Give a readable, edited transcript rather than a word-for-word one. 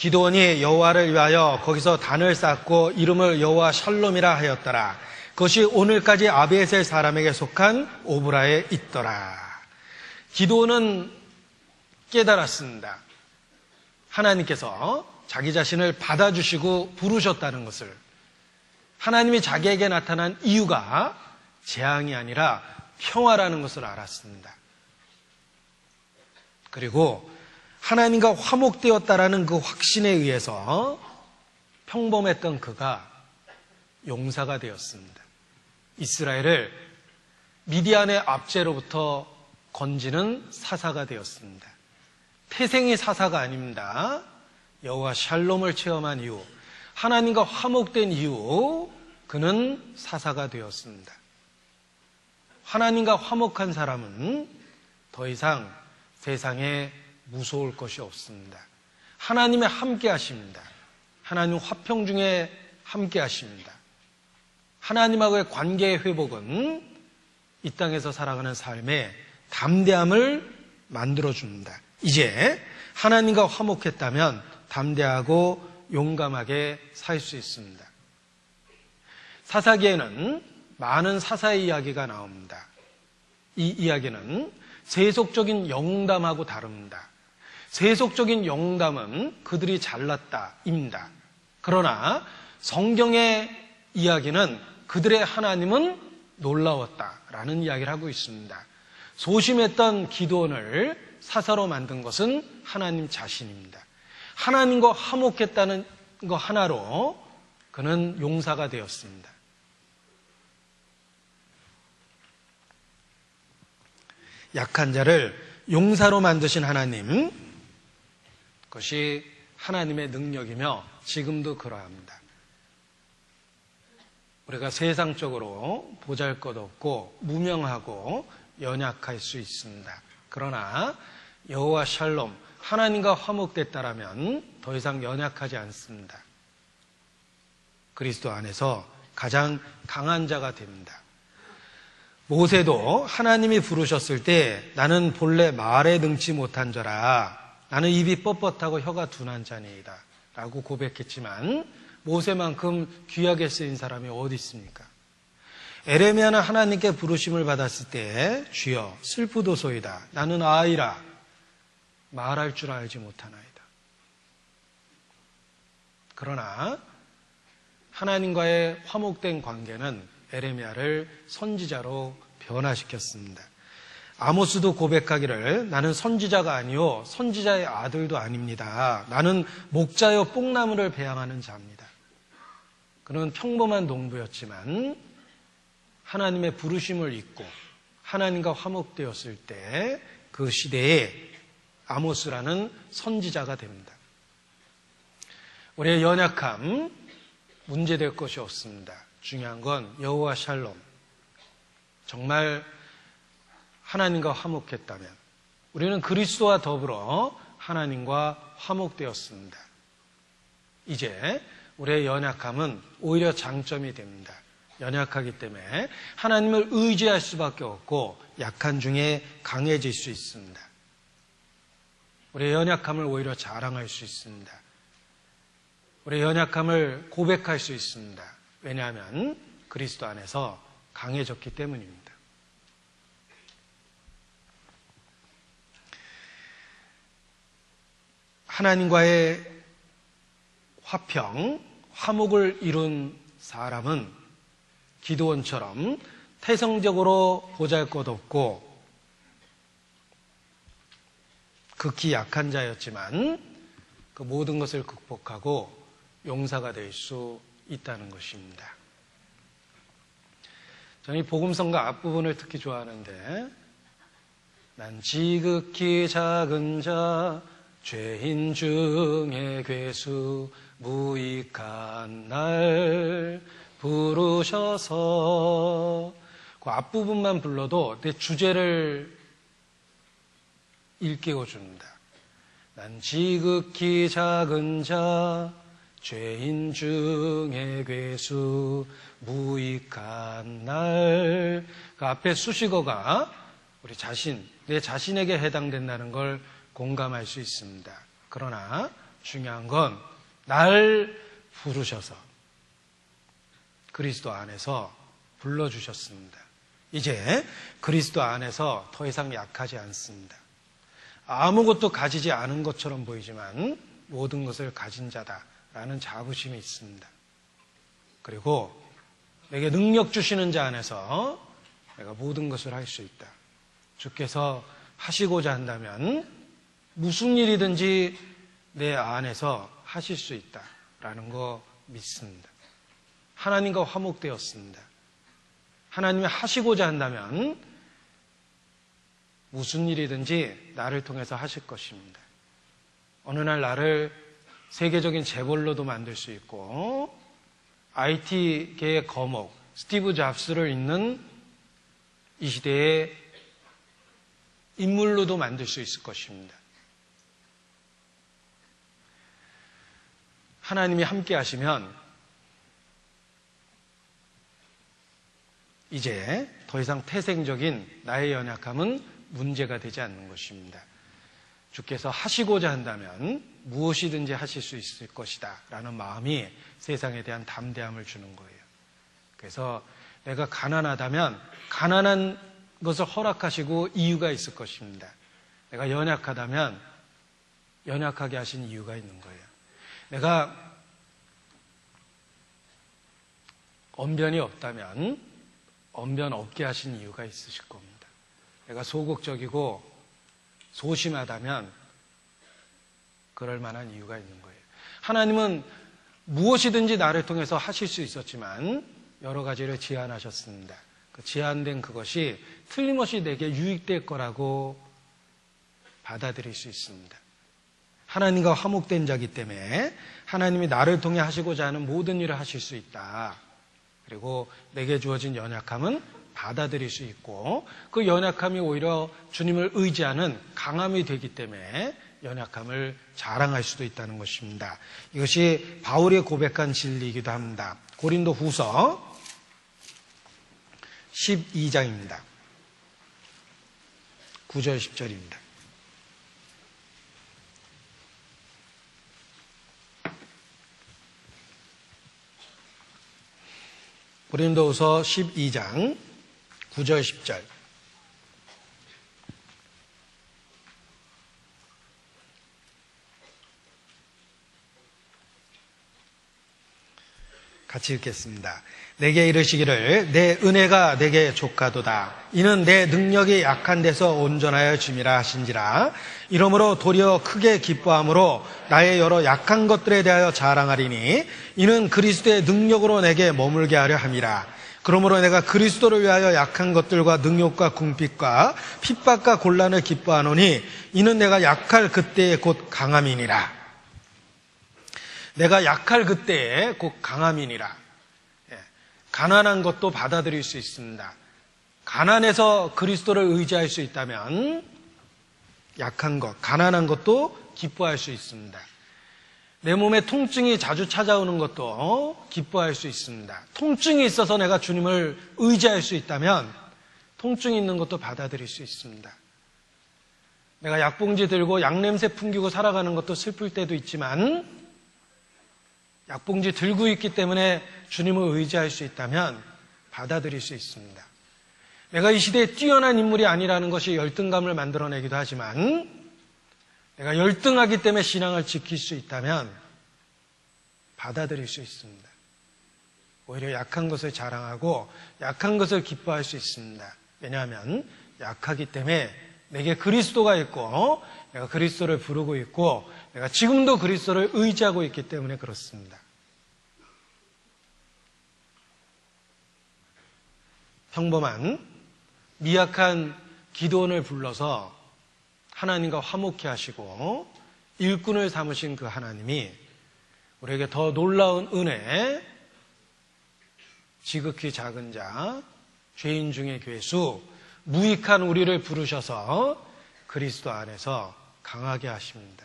기드온이 여호와를 위하여 거기서 단을 쌓고 이름을 여호와 샬롬이라 하였더라. 그것이 오늘까지 아비에셀 사람에게 속한 오브라에 있더라. 기드온은 깨달았습니다. 하나님께서 자기 자신을 받아주시고 부르셨다는 것을, 하나님이 자기에게 나타난 이유가 재앙이 아니라 평화라는 것을 알았습니다. 그리고 하나님과 화목되었다라는 그 확신에 의해서 평범했던 그가 용사가 되었습니다. 이스라엘을 미디안의 압제로부터 건지는 사사가 되었습니다. 태생이 사사가 아닙니다. 여호와 샬롬을 체험한 이후, 하나님과 화목된 이후 그는 사사가 되었습니다. 하나님과 화목한 사람은 더 이상 세상에 무서울 것이 없습니다. 하나님의 함께 하십니다. 하나님 화평 중에 함께 하십니다. 하나님하고의 관계의 회복은 이 땅에서 살아가는 삶에 담대함을 만들어줍니다. 이제 하나님과 화목했다면 담대하고 용감하게 살 수 있습니다. 사사기에는 많은 사사의 이야기가 나옵니다. 이 이야기는 세속적인 영담하고 다릅니다. 세속적인 영담은 그들이 잘났다입니다. 그러나 성경의 이야기는 그들의 하나님은 놀라웠다라는 이야기를 하고 있습니다. 소심했던 기드온을 사사로 만든 것은 하나님 자신입니다. 하나님과 화목했다는 것 하나로 그는 용사가 되었습니다. 약한 자를 용사로 만드신 하나님, 그것이 하나님의 능력이며 지금도 그러합니다. 우리가 세상적으로 보잘것없고 무명하고 연약할 수 있습니다. 그러나 여호와 샬롬, 하나님과 화목됐다라면 더 이상 연약하지 않습니다. 그리스도 안에서 가장 강한 자가 됩니다. 모세도 하나님이 부르셨을 때 나는 본래 말에 능치 못한 자라, 나는 입이 뻣뻣하고 혀가 둔한 자니이다 라고 고백했지만 모세만큼 귀하게 쓰인 사람이 어디 있습니까? 에레미야는 하나님께 부르심을 받았을 때 주여 슬프도소이다, 나는 아이라, 말할 줄 알지 못하나이다. 그러나 하나님과의 화목된 관계는 에레미야를 선지자로 변화시켰습니다. 아모스도 고백하기를 나는 선지자가 아니요 선지자의 아들도 아닙니다. 나는 목자여 뽕나무를 배양하는 자입니다. 그는 평범한 농부였지만 하나님의 부르심을 잊고 하나님과 화목되었을 때 그 시대에 아모스라는 선지자가 됩니다. 우리의 연약함 문제될 것이 없습니다. 중요한 건 여호와 샬롬, 정말 하나님과 화목했다면 우리는 그리스도와 더불어 하나님과 화목되었습니다. 이제 우리의 연약함은 오히려 장점이 됩니다. 연약하기 때문에 하나님을 의지할 수밖에 없고 약한 중에 강해질 수 있습니다. 우리의 연약함을 오히려 자랑할 수 있습니다. 우리의 연약함을 고백할 수 있습니다. 왜냐하면 그리스도 안에서 강해졌기 때문입니다. 하나님과의 화평, 화목을 이룬 사람은 기드온처럼 태생적으로 보잘것없고 극히 약한 자였지만 그 모든 것을 극복하고 용사가 될 수 있다는 것입니다. 저는 이 복음성가 앞부분을 특히 좋아하는데, 난 지극히 작은 자 죄인 중에 괴수 무익한 날 부르셔서, 그 앞부분만 불러도 내 주제를 일깨워줍니다. 난 지극히 작은 자 죄인 중에 괴수 무익한 날, 그 앞에 수식어가 우리 자신, 내 자신에게 해당된다는 걸 공감할 수 있습니다. 그러나 중요한 건 날 부르셔서 그리스도 안에서 불러주셨습니다. 이제 그리스도 안에서 더 이상 약하지 않습니다. 아무것도 가지지 않은 것처럼 보이지만 모든 것을 가진 자다라는 자부심이 있습니다. 그리고 내게 능력 주시는 자 안에서 내가 모든 것을 할 수 있다. 주께서 하시고자 한다면 무슨 일이든지 내 안에서 하실 수 있다라는 거 믿습니다. 하나님과 화목되었습니다. 하나님이 하시고자 한다면 무슨 일이든지 나를 통해서 하실 것입니다. 어느 날 나를 세계적인 재벌로도 만들 수 있고 IT계의 거목 스티브 잡스를 잇는 이 시대의 인물로도 만들 수 있을 것입니다. 하나님이 함께 하시면 이제 더 이상 태생적인 나의 연약함은 문제가 되지 않는 것입니다. 주께서 하시고자 한다면 무엇이든지 하실 수 있을 것이다 라는 마음이 세상에 대한 담대함을 주는 거예요. 그래서 내가 가난하다면 가난한 것을 허락하시고 이유가 있을 것입니다. 내가 연약하다면 연약하게 하신 이유가 있는 거예요. 내가 언변이 없다면 언변 없게 하신 이유가 있으실 겁니다. 내가 소극적이고 소심하다면 그럴 만한 이유가 있는 거예요. 하나님은 무엇이든지 나를 통해서 하실 수 있었지만 여러 가지를 제안하셨습니다. 그 제안된 그것이 틀림없이 내게 유익될 거라고 받아들일 수 있습니다. 하나님과 화목된 자이기 때문에 하나님이 나를 통해 하시고자 하는 모든 일을 하실 수 있다. 그리고 내게 주어진 연약함은 받아들일 수 있고 그 연약함이 오히려 주님을 의지하는 강함이 되기 때문에 연약함을 자랑할 수도 있다는 것입니다. 이것이 바울이 고백한 진리이기도 합니다. 고린도 후서 12장입니다. 9절 10절입니다. 고린도후서 12장 9절 10절 같이 읽겠습니다. 내게 이르시기를 내 은혜가 내게 족하도다. 이는 내 능력이 약한 데서 온전하여 줌이라 하신지라. 이러므로 도리어 크게 기뻐함으로 나의 여러 약한 것들에 대하여 자랑하리니 이는 그리스도의 능력으로 내게 머물게 하려 함이라. 그러므로 내가 그리스도를 위하여 약한 것들과 능욕과 궁핍과 핍박과 곤란을 기뻐하노니 이는 내가 약할 그때에 곧 강함이니라. 내가 약할 그때에 곧 강함이니라. 가난한 것도 받아들일 수 있습니다. 가난해서 그리스도를 의지할 수 있다면 약한 것, 가난한 것도 기뻐할 수 있습니다. 내 몸에 통증이 자주 찾아오는 것도 기뻐할 수 있습니다. 통증이 있어서 내가 주님을 의지할 수 있다면 통증이 있는 것도 받아들일 수 있습니다. 내가 약봉지 들고 약냄새 풍기고 살아가는 것도 슬플 때도 있지만 약봉지 들고 있기 때문에 주님을 의지할 수 있다면 받아들일 수 있습니다. 내가 이 시대에 뛰어난 인물이 아니라는 것이 열등감을 만들어내기도 하지만 내가 열등하기 때문에 신앙을 지킬 수 있다면 받아들일 수 있습니다. 오히려 약한 것을 자랑하고 약한 것을 기뻐할 수 있습니다. 왜냐하면 약하기 때문에 내게 그리스도가 있고 내가 그리스도를 부르고 있고 내가 지금도 그리스도를 의지하고 있기 때문에 그렇습니다. 평범한 미약한 기도원을 불러서 하나님과 화목케 하시고 일꾼을 삼으신 그 하나님이 우리에게 더 놀라운 은혜, 지극히 작은 자, 죄인 중에 괴수, 무익한 우리를 부르셔서 그리스도 안에서 강하게 하십니다.